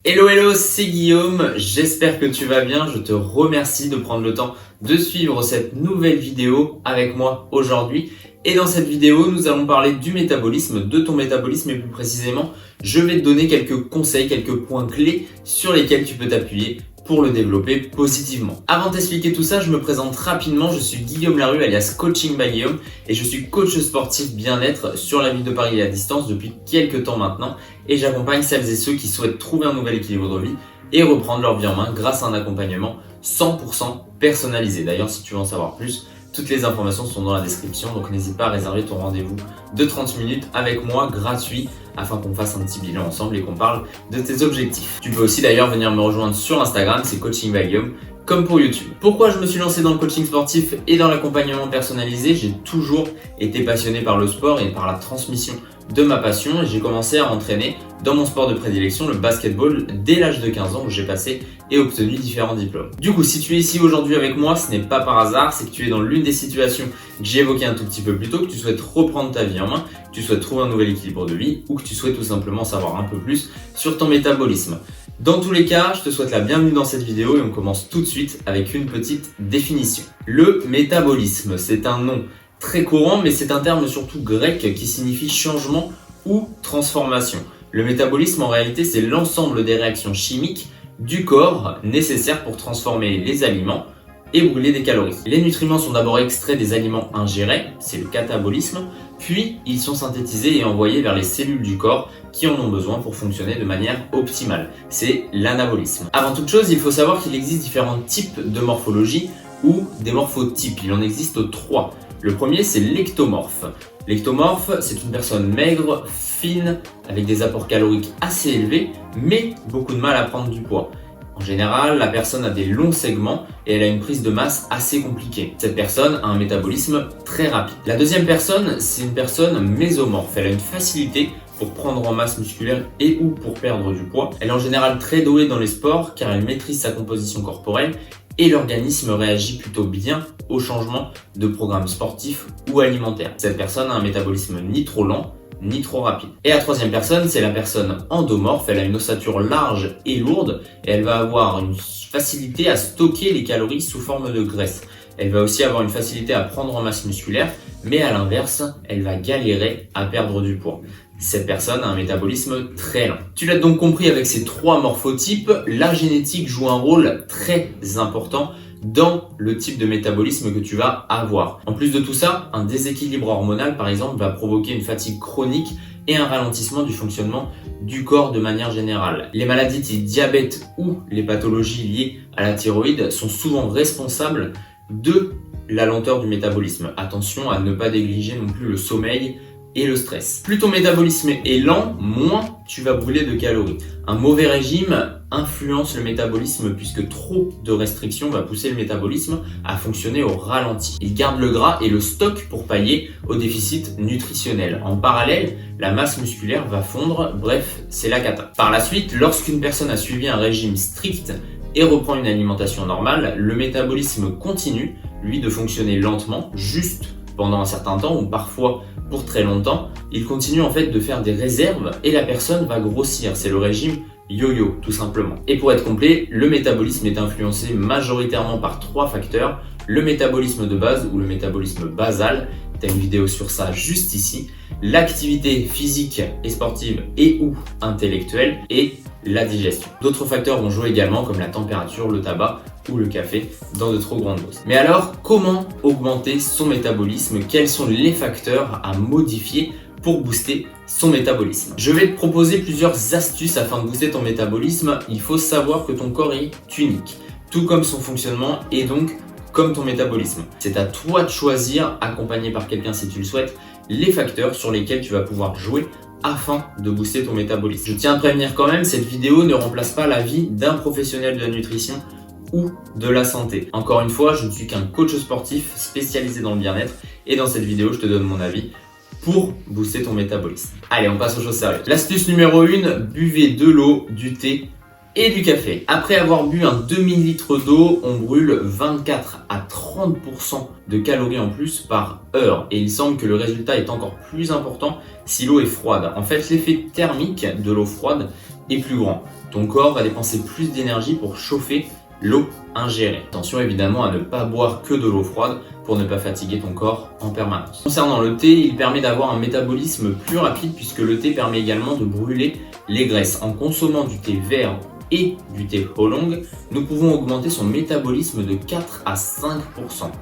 Hello hello, c'est Guillaume, j'espère que tu vas bien, je te remercie de prendre le temps de suivre cette nouvelle vidéo avec moi aujourd'hui. Et dans cette vidéo, nous allons parler du métabolisme, de ton métabolisme et plus précisément, je vais te donner quelques conseils, quelques points clés sur lesquels tu peux t'appuyer pour le développer positivement. Avant de t'expliquer tout ça, je me présente rapidement, je suis Guillaume Larue alias Coaching by Guillaume et je suis coach sportif bien-être sur la ville de Paris et à distance depuis quelques temps maintenant et j'accompagne celles et ceux qui souhaitent trouver un nouvel équilibre de vie et reprendre leur vie en main grâce à un accompagnement 100% personnalisé. D'ailleurs, si tu veux en savoir plus, toutes les informations sont dans la description, donc n'hésite pas à réserver ton rendez-vous de 30 minutes avec moi gratuit afin qu'on fasse un petit bilan ensemble et qu'on parle de tes objectifs. Tu peux aussi d'ailleurs venir me rejoindre sur Instagram, c'est Coaching by Guillaume, comme pour YouTube. Pourquoi je me suis lancé dans le coaching sportif et dans l'accompagnement personnalisé? J'ai toujours été passionné par le sport et par la transmission de ma passion et j'ai commencé à entraîner dans mon sport de prédilection, le basketball, dès l'âge de 15 ans où j'ai passé et obtenu différents diplômes. Du coup, si tu es ici aujourd'hui avec moi, ce n'est pas par hasard, c'est que tu es dans l'une des situations que j'ai évoquées un tout petit peu plus tôt, que tu souhaites reprendre ta vie en main, que tu souhaites trouver un nouvel équilibre de vie ou que tu souhaites tout simplement savoir un peu plus sur ton métabolisme. Dans tous les cas, je te souhaite la bienvenue dans cette vidéo et on commence tout de suite avec une petite définition. Le métabolisme, c'est un nom très courant, mais c'est un terme surtout grec qui signifie changement ou transformation. Le métabolisme, en réalité, c'est l'ensemble des réactions chimiques du corps nécessaires pour transformer les aliments et brûler des calories. Les nutriments sont d'abord extraits des aliments ingérés, c'est le catabolisme, puis ils sont synthétisés et envoyés vers les cellules du corps qui en ont besoin pour fonctionner de manière optimale. C'est l'anabolisme. Avant toute chose, il faut savoir qu'il existe différents types de morphologie ou des morphotypes. Il en existe 3. Le premier, c'est l'ectomorphe. L'ectomorphe, c'est une personne maigre, fine, avec des apports caloriques assez élevés, mais beaucoup de mal à prendre du poids. En général, la personne a des longs segments et elle a une prise de masse assez compliquée. Cette personne a un métabolisme très rapide. La deuxième personne, c'est une personne mésomorphe. Elle a une facilité pour prendre en masse musculaire et ou pour perdre du poids. Elle est en général très douée dans les sports car elle maîtrise sa composition corporelle et l'organisme réagit plutôt bien au changement de programme sportif ou alimentaire. Cette personne a un métabolisme ni trop lent, ni trop rapide. Et la troisième personne, c'est la personne endomorphe. Elle a une ossature large et lourde et elle va avoir une facilité à stocker les calories sous forme de graisse. Elle va aussi avoir une facilité à prendre en masse musculaire, mais à l'inverse, elle va galérer à perdre du poids. Cette personne a un métabolisme très lent. Tu l'as donc compris, avec ces 3 morphotypes, la génétique joue un rôle très important dans le type de métabolisme que tu vas avoir. En plus de tout ça, un déséquilibre hormonal par exemple va provoquer une fatigue chronique et un ralentissement du fonctionnement du corps de manière générale. Les maladies type diabète ou les pathologies liées à la thyroïde sont souvent responsables de la lenteur du métabolisme. Attention à ne pas négliger non plus le sommeil et le stress. Plus ton métabolisme est lent, moins tu vas brûler de calories. Un mauvais régime influence le métabolisme puisque trop de restrictions va pousser le métabolisme à fonctionner au ralenti. Il garde le gras et le stocke pour pallier au déficit nutritionnel. En parallèle, la masse musculaire va fondre, bref, c'est la cata. Par la suite, lorsqu'une personne a suivi un régime strict et reprend une alimentation normale, le métabolisme continue, lui, de fonctionner lentement, juste pendant un certain temps ou parfois pour très longtemps. Il continue en fait de faire des réserves et la personne va grossir. C'est le régime yo-yo tout simplement. Et pour être complet, le métabolisme est influencé majoritairement par 3 facteurs. Le métabolisme de base ou le métabolisme basal, tu as une vidéo sur ça juste ici, l'activité physique et sportive et ou intellectuelle et la digestion. D'autres facteurs vont jouer également comme la température, le tabac ou le café dans de trop grandes doses. Mais alors, comment augmenter son métabolisme? Quels sont les facteurs à modifier pour booster son métabolisme? Je vais te proposer plusieurs astuces afin de booster ton métabolisme. Il faut savoir que ton corps est unique, tout comme son fonctionnement et donc comme ton métabolisme. C'est à toi de choisir, accompagné par quelqu'un si tu le souhaites, les facteurs sur lesquels tu vas pouvoir jouer afin de booster ton métabolisme. Je tiens à prévenir quand même, cette vidéo ne remplace pas l'avis d'un professionnel de la nutrition ou de la santé. Encore une fois, je ne suis qu'un coach sportif spécialisé dans le bien-être et dans cette vidéo, je te donne mon avis pour booster ton métabolisme. Allez, on passe aux choses sérieuses. L'astuce numéro 1, buvez de l'eau, du thé et du café. Après avoir bu un demi-litre d'eau, on brûle 24 à 30% de calories en plus par heure. Et il semble que le résultat est encore plus important si l'eau est froide. En fait, l'effet thermique de l'eau froide est plus grand. Ton corps va dépenser plus d'énergie pour chauffer l'eau ingérée. Attention évidemment à ne pas boire que de l'eau froide pour ne pas fatiguer ton corps en permanence. Concernant le thé, il permet d'avoir un métabolisme plus rapide puisque le thé permet également de brûler les graisses. En consommant du thé vert et du thé oolong, nous pouvons augmenter son métabolisme de 4 à 5%.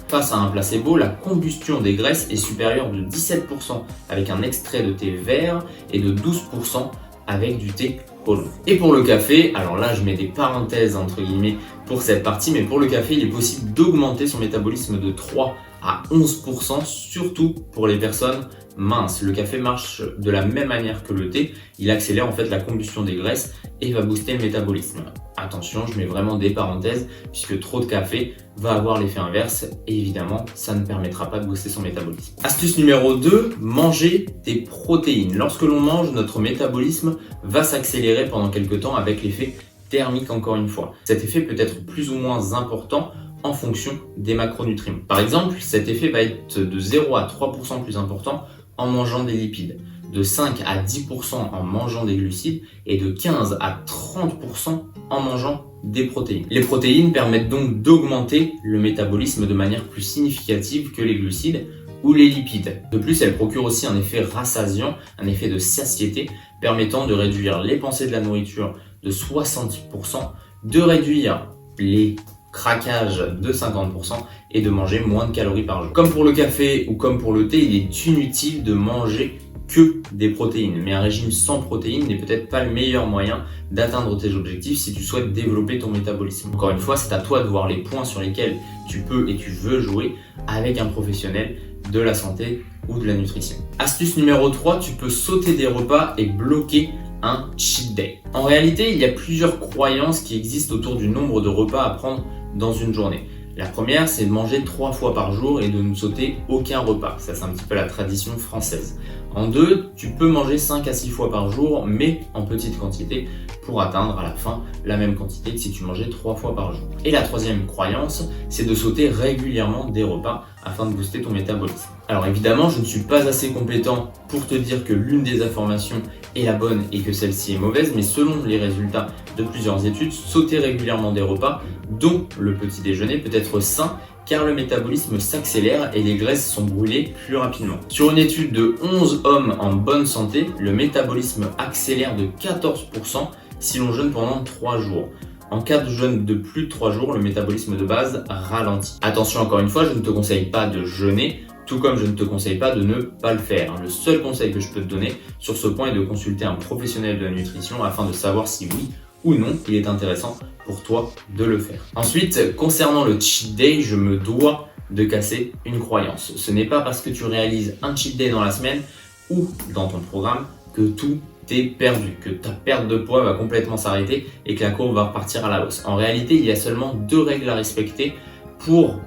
Face à un placebo, la combustion des graisses est supérieure de 17% avec un extrait de thé vert et de 12% avec du thé oolong. Et pour le café, alors là je mets des parenthèses entre guillemets pour cette partie, mais pour le café il est possible d'augmenter son métabolisme de 3 à 11%, surtout pour les personnes minces. Le café marche de la même manière que le thé, il accélère en fait la combustion des graisses et va booster le métabolisme. Attention, je mets vraiment des parenthèses puisque trop de café va avoir l'effet inverse et évidemment ça ne permettra pas de booster son métabolisme. Astuce numéro 2, manger des protéines. Lorsque l'on mange, notre métabolisme va s'accélérer pendant quelques temps avec l'effet thermique encore une fois. Cet effet peut être plus ou moins important en fonction des macronutriments. Par exemple, cet effet va être de 0 à 3% plus important en mangeant des lipides, de 5 à 10% en mangeant des glucides et de 15 à 30% en mangeant des protéines. Les protéines permettent donc d'augmenter le métabolisme de manière plus significative que les glucides ou les lipides. De plus, elles procurent aussi un effet rassasiant, un effet de satiété, permettant de réduire les pensées de la nourriture de 60%, de réduire les craquages de 50% et de manger moins de calories par jour. Comme pour le café ou comme pour le thé, il est inutile de manger que des protéines, mais un régime sans protéines n'est peut-être pas le meilleur moyen d'atteindre tes objectifs si tu souhaites développer ton métabolisme. Encore une fois, c'est à toi de voir les points sur lesquels tu peux et tu veux jouer avec un professionnel de la santé ou de la nutrition. Astuce numéro 3, tu peux sauter des repas et bloquer un cheat day. En réalité, il y a plusieurs croyances qui existent autour du nombre de repas à prendre dans une journée. La première, c'est de manger 3 fois par jour et de ne sauter aucun repas. Ça, c'est un petit peu la tradition française. En deux, tu peux manger 5 à 6 fois par jour, mais en petite quantité, pour atteindre à la fin la même quantité que si tu mangeais 3 fois par jour. Et la troisième croyance, c'est de sauter régulièrement des repas afin de booster ton métabolisme. Alors évidemment, je ne suis pas assez compétent pour te dire que l'une des informations est la bonne et que celle-ci est mauvaise, mais selon les résultats de plusieurs études, sauter régulièrement des repas, dont le petit déjeuner, peut être sain car le métabolisme s'accélère et les graisses sont brûlées plus rapidement. Sur une étude de 11 hommes en bonne santé, le métabolisme accélère de 14% si l'on jeûne pendant 3 jours. En cas de jeûne de plus de 3 jours, le métabolisme de base ralentit. Attention, encore une fois, je ne te conseille pas de jeûner, tout comme je ne te conseille pas de ne pas le faire. Le seul conseil que je peux te donner sur ce point est de consulter un professionnel de la nutrition afin de savoir si oui ou non il est intéressant pour toi de le faire. Ensuite, concernant le cheat day, je me dois de casser une croyance. Ce n'est pas parce que tu réalises un cheat day dans la semaine ou dans ton programme que tout est perdu, que ta perte de poids va complètement s'arrêter et que la courbe va repartir à la hausse. En réalité, il y a seulement 2 règles à respecter pour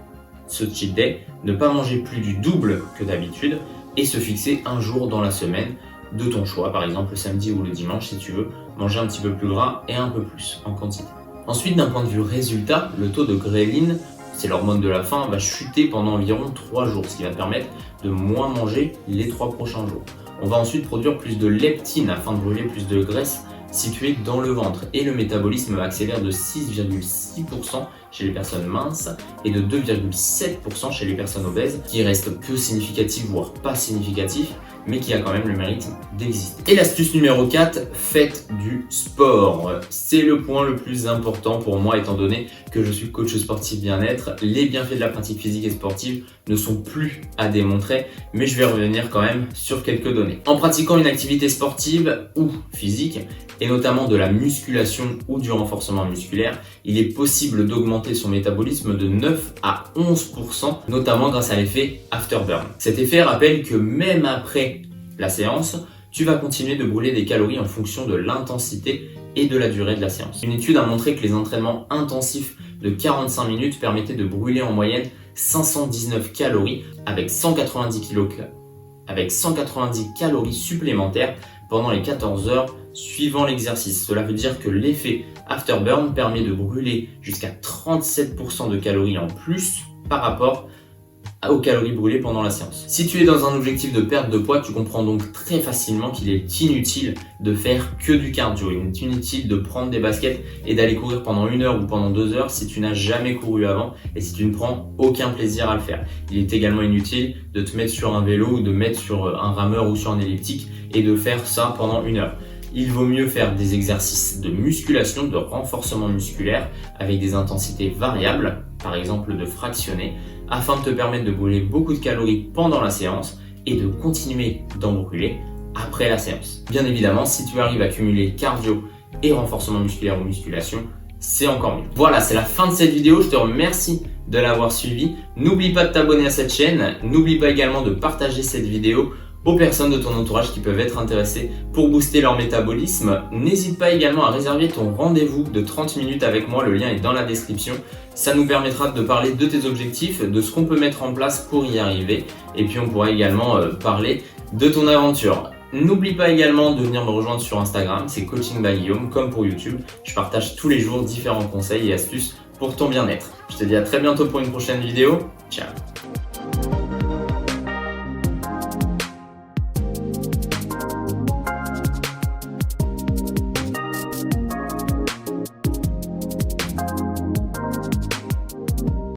ce cheat day: ne pas manger plus du double que d'habitude et se fixer un jour dans la semaine de ton choix, par exemple le samedi ou le dimanche si tu veux manger un petit peu plus gras et un peu plus en quantité. Ensuite, d'un point de vue résultat, le taux de gréline, c'est l'hormone de la faim, va chuter pendant environ 3 jours, ce qui va te permettre de moins manger les 3 prochains jours. On va ensuite produire plus de leptine afin de brûler plus de graisse située dans le ventre et le métabolisme accélère de 6,6% chez les personnes minces et de 2,7% chez les personnes obèses, qui reste peu significatif, voire pas significatif, mais qui a quand même le mérite d'exister. Et l'astuce numéro 4, faites du sport. C'est le point le plus important pour moi étant donné que je suis coach sportif bien-être. Les bienfaits de la pratique physique et sportive ne sont plus à démontrer, mais je vais revenir quand même sur quelques données. En pratiquant une activité sportive ou physique, et notamment de la musculation ou du renforcement musculaire, il est possible d'augmenter son métabolisme de 9 à 11%, notamment grâce à l'effet afterburn. Cet effet rappelle que même après la séance, tu vas continuer de brûler des calories en fonction de l'intensité et de la durée de la séance. Une étude a montré que les entraînements intensifs de 45 minutes permettaient de brûler en moyenne 519 calories avec 190 calories supplémentaires pendant les 14 heures suivant l'exercice. Cela veut dire que l'effet afterburn permet de brûler jusqu'à 37% de calories en plus par rapport aux calories brûlées pendant la séance. Si tu es dans un objectif de perte de poids, tu comprends donc très facilement qu'il est inutile de faire que du cardio. Il est inutile de prendre des baskets et d'aller courir pendant 1 heure ou pendant 2 heures si tu n'as jamais couru avant et si tu ne prends aucun plaisir à le faire. Il est également inutile de te mettre sur un vélo ou de mettre sur un rameur ou sur un elliptique et de faire ça pendant 1 heure. Il vaut mieux faire des exercices de musculation, de renforcement musculaire avec des intensités variables, par exemple de fractionner, afin de te permettre de brûler beaucoup de calories pendant la séance et de continuer d'en brûler après la séance. Bien évidemment, si tu arrives à cumuler cardio et renforcement musculaire ou musculation, c'est encore mieux. Voilà, c'est la fin de cette vidéo. Je te remercie de l'avoir suivi. N'oublie pas de t'abonner à cette chaîne. N'oublie pas également de partager cette vidéo aux personnes de ton entourage qui peuvent être intéressées pour booster leur métabolisme. N'hésite pas également à réserver ton rendez-vous de 30 minutes avec moi, le lien est dans la description. Ça nous permettra de parler de tes objectifs, de ce qu'on peut mettre en place pour y arriver et puis on pourra également parler de ton aventure. N'oublie pas également de venir me rejoindre sur Instagram, c'est Coaching by Guillaume, comme pour YouTube. Je partage tous les jours différents conseils et astuces pour ton bien-être. Je te dis à très bientôt pour une prochaine vidéo. Ciao!